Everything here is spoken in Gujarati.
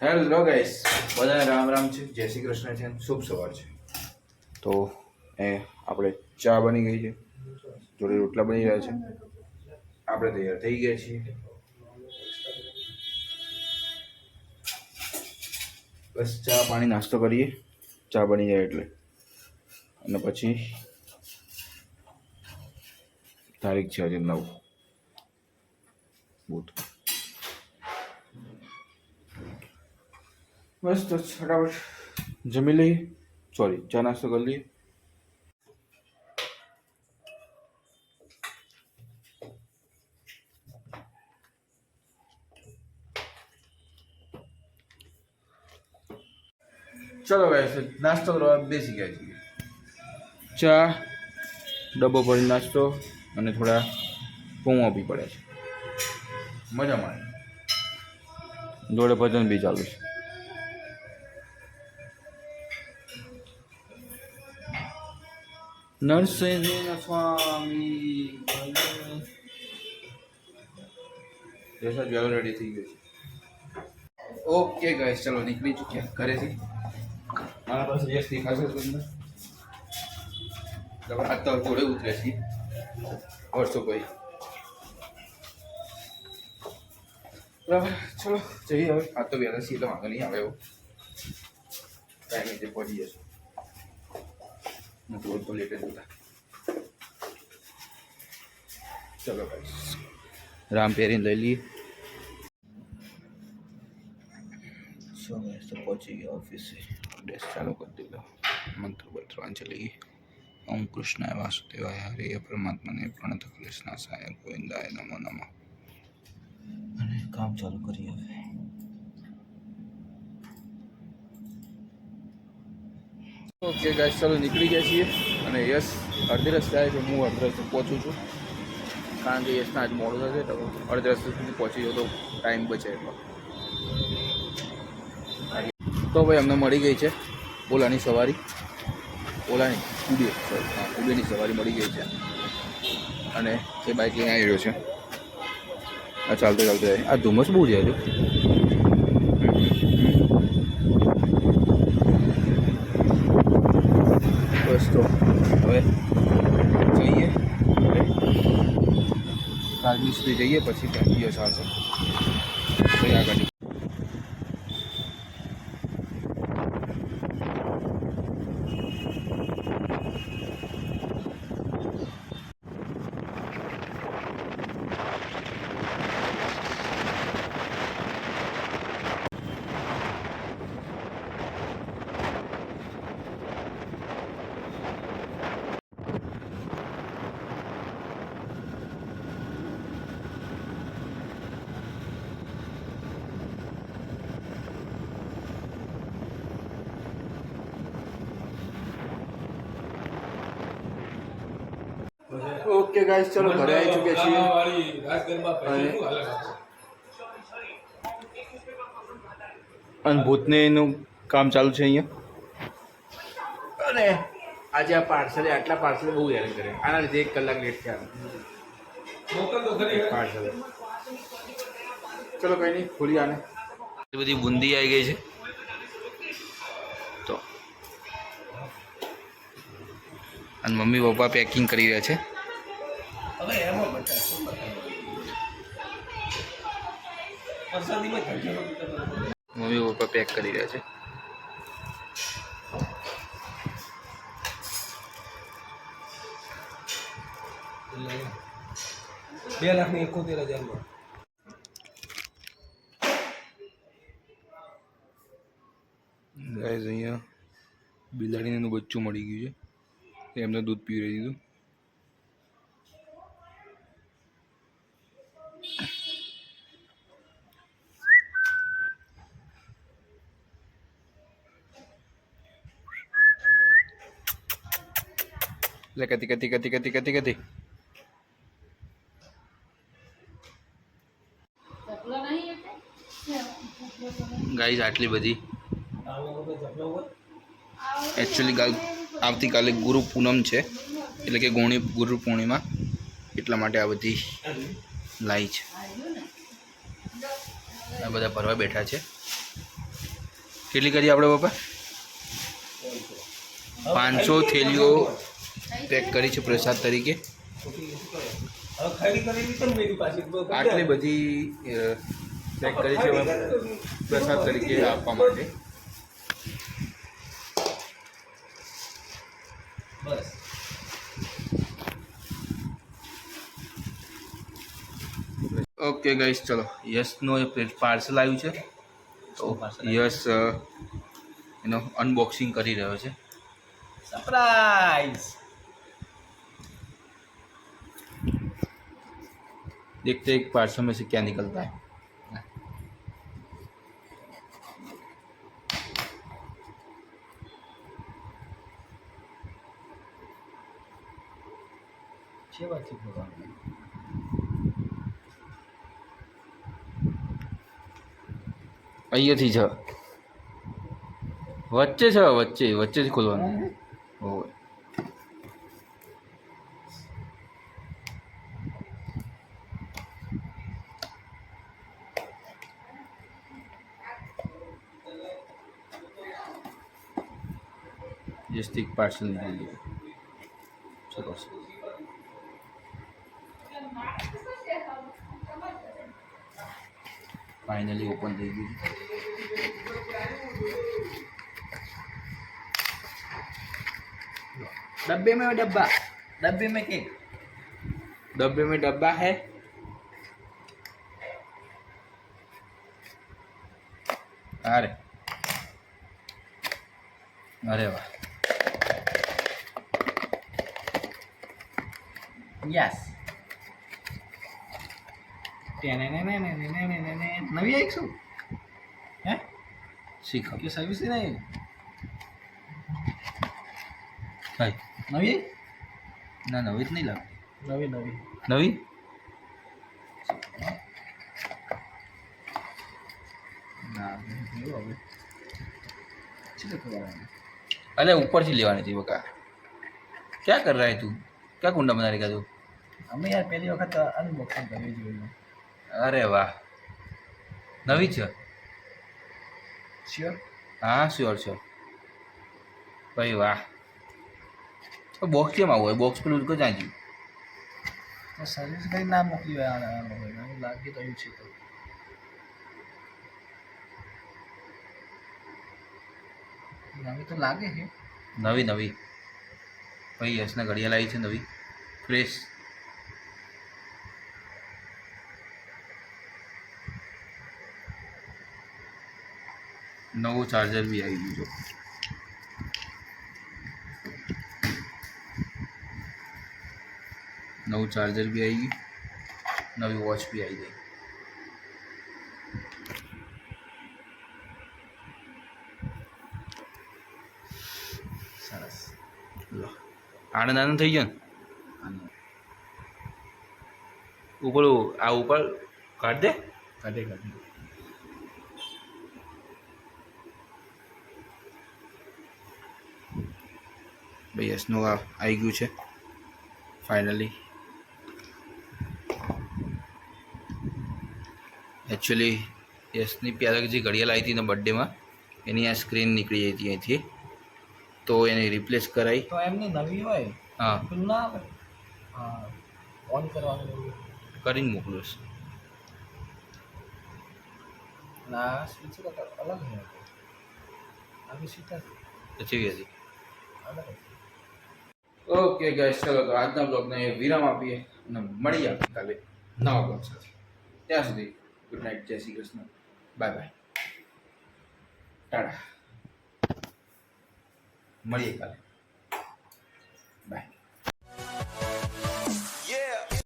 હેલો ગાઈસ, બધાને રામ રામ છે, જય શ્રી કૃષ્ણ છે, શુભ સવાર છે. તો આપણે ચા બની ગઈ છે, જોડે રોટલા બની રહ્યા છે, આપણે તૈયાર થઈ ગયા છીએ. બસ ચા પાણી નાસ્તો કરીએ, ચા બની જાય એટલે. અને પછી તારીખ છે આજે 9 બુધ. બસ તો ફટાફટ જમી લઈએ, સોરી ચા નાસ્તો કરી લઈએ. ચલો ગાઈસ, નાસ્તો કરવા બેસી ગયા છીએ. ચા ડબ્બો ભરી નાસ્તો અને થોડા પૌવા બી પડ્યા છે. મજા માણે, જોડે ભજન બી ચાલુ છે. નરસિંહ સ્વામી જૈસા જ્વેલર રેડી થઈ ગયો છે. ઓકે ગાઈસ, ચલો નીકળી ચૂક્યા ઘરેથી. મારા પાસે યશ દેખાશે તમને. આ તો જોડે ઉતરે છે વર્ષો કોઈ. બરાબર, ચલો જઈએ હવે. આ તો વહેલા છીએ એટલે વાંધો નહીં આવે એવું. ટાઈમે જે પહોંચી જશું. રોજ તો લેટ જ હતા. ચલો ભાઈ, રામ પહેરીને લઈ લઈએ. સો ગાઈસ, તો પહોંચી ગયા ઓફિસે. ડેસ ચાલુ કરી દીધો. મંત્ર મંત્ર વાંચી ઓમ કૃષ્ણાય વાસુદેવાય હરે પરમાત્માને પ્રણત કૃષ્ણાસાય ગોવિંદાય નમો નમઃ. અને કામ ચાલુ કરીએ હવે. ઓકે ગાઈસ, ચાલો નીકળી ગયા છીએ. અને યશ અડધી રસ્તે આવે છે, હું અડધી રસ્તે પહોંચું છું. કારણ કે યશના આજ મોડું થશે તો અડધી રસ્તે સુધી પહોંચી જાઉં તો ટાઈમ બચે એટલો. તો ભાઈ અમને મળી ગઈ છે ઓલાની સવારી. ઓલાની ઉબેર, સોરી, હા, ઉબેરની સવારી મળી ગઈ છે. અને એ બાઇક લઈને આવી રહ્યો છે. આ ચાલતો ચાલતો જાય. આ ધુમ્મસ બહુ જાય છે. બસ તો હવે જઈએ, કાલની સુધી જઈએ, પછી ત્યાં દિવસ આવશે પછી આગળ. ઓકે ગાઈસ, ચલો ઘરે આવી ચૂક્યા છીએ. અને ભૂતને એનું કામ ચાલુ છે અહીંયા. અને આજે આ પાર્સલે આટલા પાર્સલ બહુ હેરાન કરે. આના લીધે 1 કલાક લેટ થયા પાર્સલ. ચલો કંઈ નહીં, ખોલી આને. એ બધી બુંદી આવી ગઈ છે તો. અને મમ્મી પપ્પા પેકિંગ કરી રહ્યા છે. મમ્મી પપ્પા પેક કરી રહ્યા છે. $2,71,000 ગાઈસ, અહીંયા બિલાડીને એનું બચ્ચું મળી ગયું છે. એમને દૂધ પીવડાવી દીધું. એટલે કતી કતી કતી કતી કતી કતી ગાઈસ, આટલી બધી. એકચ્યુઅલી આવતીકાલે ગુરુ પૂનમ છે, એટલે કે ગુરુ પૂર્ણિમા, એટલા માટે આ બધી લાઈ છે. આ બધા ભરવા બેઠા છે. કેટલી કરી આપણે બાપા? 500 થેલીઓ પેક કરી છે પ્રસાદ તરીકે. આટલી બધી પેક કરી છે પ્રસાદ તરીકે આપવા માટે. બસ ઓકે ગાઈસ, ચલો યશનો પાર્સલ આવ્યું છે તો યશ એનો અનબોક્સિંગ કરી રહ્યો છે. સરપ્રાઈઝ. देखते एक पार्सल में से क्या निकलता है. અહીંયાથી છે, વચ્ચે છે, વચ્ચેથી ખોલવાનું. હોય જે સ્ટીક પાર્સલ નીકળી ગયું. ચલો फाइनली ओपन થઈ ગયું. डब्बे में डब्बा, डब्बे में केक, डब्बे में डब्बा है. अरे अरे वाह, यस. नवी आई શું હે શીખ કે સર્વિસ નહીં ભાઈ? નવી ના, નવી જ નહીં લાગતી. નવી નવી નવી ના હવે अरे ऊपर से लेवानी थी बका. क्या कर रहा है तू? क्या कुंडा बना रहेगा तू? हमें यार पहली वक्त अनबॉक्सिंग करनी चाहिए. अरे वाह, नवी છે? શ્યોર? હા શ્યોર શ્યોર ભાઈ, વાહ. તો બોક્સ કેમ આવું હોય? બોક્સ પેલું ક્યાં ગયું? સર્વિસ કરી ના મોકલી હોય લાગી રહ્યું છે તો. નવી તો લાગે છે. નવી નવી ભાઈ, યશને ઘડિયાળ આવી છે નવી ફ્રેશ. નવું ચાર્જર બી આવી ગયું છે. નવું ચાર્જર બી આવી ગયું, નવી વોચ બી આવી ગઈ. સરસ. આનંદ આનંદ થઈ ગયો ને? ઉપર આ ઉપર કાઢ દે, કાઢે કાઢે. ભાઈ યશનું આવી ગયું છે ફાઇનલી. એકચ્યુઅલી યશની પહેલાં જે ઘડિયાળ આવી હતી ને બર્થડેમાં, એની આ સ્ક્રીન નીકળી જઈ હતી અહીંથી, તો એને રિપ્લેસ કરાવી. તો એમની નવી હોય હા, પેલું ના આવે, હા ઓન કરવાનું કરીને મોકલું છું. ના સ્વિચ અલગ છે, આવી સ્વિચ પછી હતી. ઓકે ગાઈસ, ચલો તો આજના બ્લોગને વિરામ આપીએ અને મળીએ આવતીકાલે નવા બ્લોગ સાથે. ત્યાં સુધી ગુડ નાઇટ, જય શ્રી કૃષ્ણ, બાય બાય, ટાટા. મળીએ કાલે.